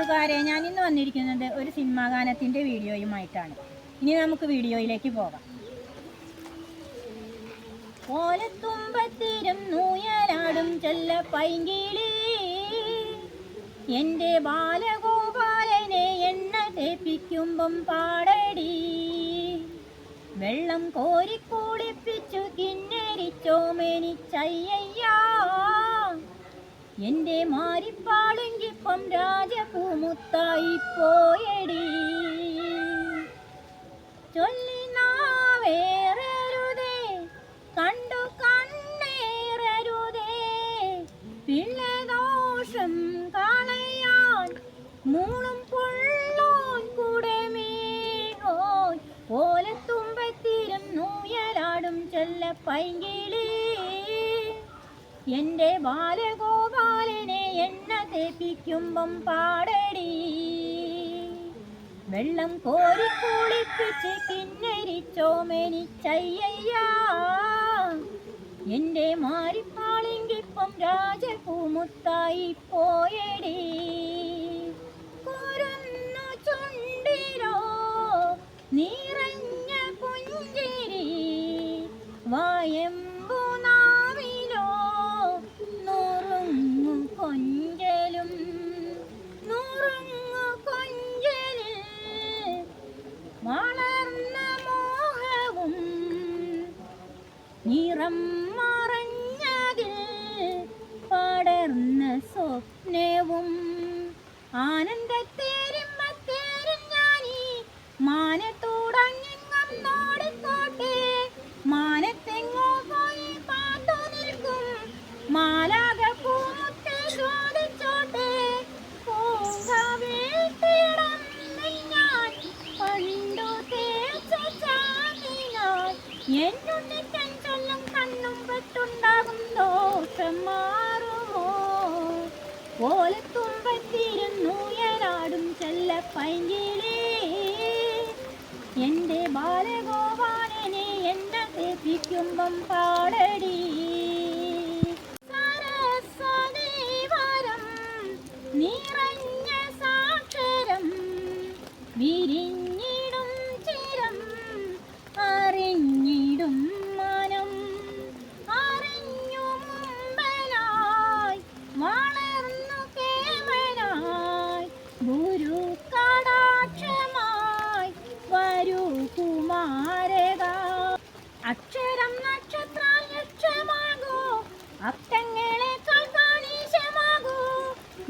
കൂട്ടുകാരെ, ഞാൻ ഇന്ന് വന്നിരിക്കുന്നത് ഒരു സിനിമാ ഗാനത്തിൻ്റെ വീഡിയോയുമായിട്ടാണ്. ഇനി നമുക്ക് വീഡിയോയിലേക്ക് പോകാം. ഓലത്തുമ്പത്തിരും നൂയലാടും ചെല്ല പൈങ്കിളി, എൻ്റെ ബാലഗോപാലനെ എണ്ണ തേപ്പിക്കുമ്പം പാടടി. വെള്ളം കോരിക്കൂടിപ്പിച്ചു കിന്നരിച്ചോമേനിച്ചയ്യയ്യാ, എൻ്റെ മാരിപ്പാളുങ്കിപ്പം രാജപൂമുത്തായി പോയടി. ചൊല്ലിനാവേറരുതേ കണ്ടു കണ്ണേറരുതേ, പിള്ളദോഷം കളയാൻ മൂളും പുള്ളോൻ കുടമേഹോയ്. ഓലത്തുമ്പത്തിരും നൂയലാടും ചെല്ല പൈങ്കിളി, എൻ്റെ ബാലഗോപാലനെ എണ്ണ തേപ്പിക്കുമ്പം പാടടി. വെള്ളം കോരി കുളിപ്പിച്ച് കിന്നരിച്ചോമേനിച്ചയ്യയ്യാ, എൻ്റെ മാരിപ്പാളിങ്കിപ്പം രാജപൂമുത്തായി പോയടി. കുരുന്നു ചുണ്ടിലോ നിറഞ്ഞ പുഞ്ചിരി, വായമ്പു നാവിലോ നുറുങ്ങു കൊഞ്ചലും. നുറുങ്ങു കൊഞ്ചലിൽ വളർന്ന മോഹവും നിറം മറഞ്ഞതിൽ പടർന്ന സ്വപ്നവും. ആനന്ദത്തേരിമ്പത്തേരും ഞാനീ മാനത്തോടങ്ങിങ്ങം നോടിക്കോട്ടെ, മാനത്തെങ്ങോ പോയി പാത്തു നിൽക്കും മാലാക പൂമുത്തെ ചോദിച്ചോട്ടെ. പൂങ്കവീട്ടിടം ഞാൻ പണ്ടു തേച്ച ചാങ്ങിനാൽ, എന്നുണ്ണിക്കൻ ചൊല്ലും കണ്ണും പെട്ടുണ്ടാകും ദോഷം മാറുമോ. ഓലത്തുമ്പത്തിരും നൂയലാടും ചെല്ല പൈങ്കിളി, എൻ്റെ ബാലഗോപാലനെ എണ്ണ തേപ്പിക്കുമ്പം പാടടി. സരസ്വതീവരം നിറഞ്ഞ സാക്ഷരം, വിരിഞ്ഞിടും ചിരം അറിഞ്ഞിടും മനം. അറിഞ്ഞു മുമ്പലായി വളർന്നു കേവലായി, ഗുരു കടാക്ഷമായി വരൂ കുമാരക. അക്ഷരം നക്ഷത്രം ലക്ഷ്യമാകൂ, അർത്ഥങ്ങളെക്കാൾ കാനീശമാകൂ.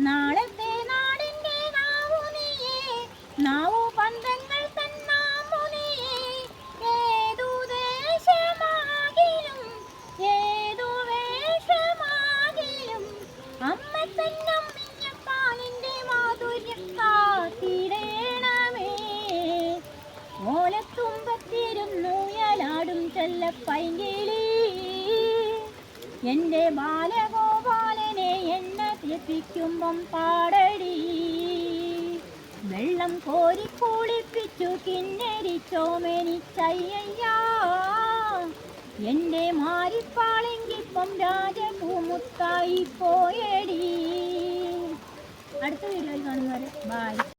നാളത്തെ നാടിൻ്റെ നാവു നീയേ, നാവു പന്തങ്ങൾ തന്നാമു നീയേ. ഏതു ദേശമാകിലും ഏതു വേഷമാകിലും അമ്മ തന്നം മിഞ്ഞപ്പാലിൻ്റെ മാധുര്യം കാത്തിടേണമേ. ഓലത്തുമ്പത്തിരും നൂയലാടും ചെല്ല പൈങ്കിളി, എൻ്റെ ബാലഗോപാലനെ എണ്ണ തേപ്പിക്കുമ്പം പാടടി. വെള്ളം കോരി കുളിപ്പിച്ചു കിന്നരിച്ചോമേനിച്ചയ്യയ്യാ, എൻ്റെ മാരിപ്പാളിങ്കിപ്പം രാജപൂമുത്തായി പോയടി. അടുത്ത വീഡിയോയിൽ കാണുന്നവരെ ബൈ.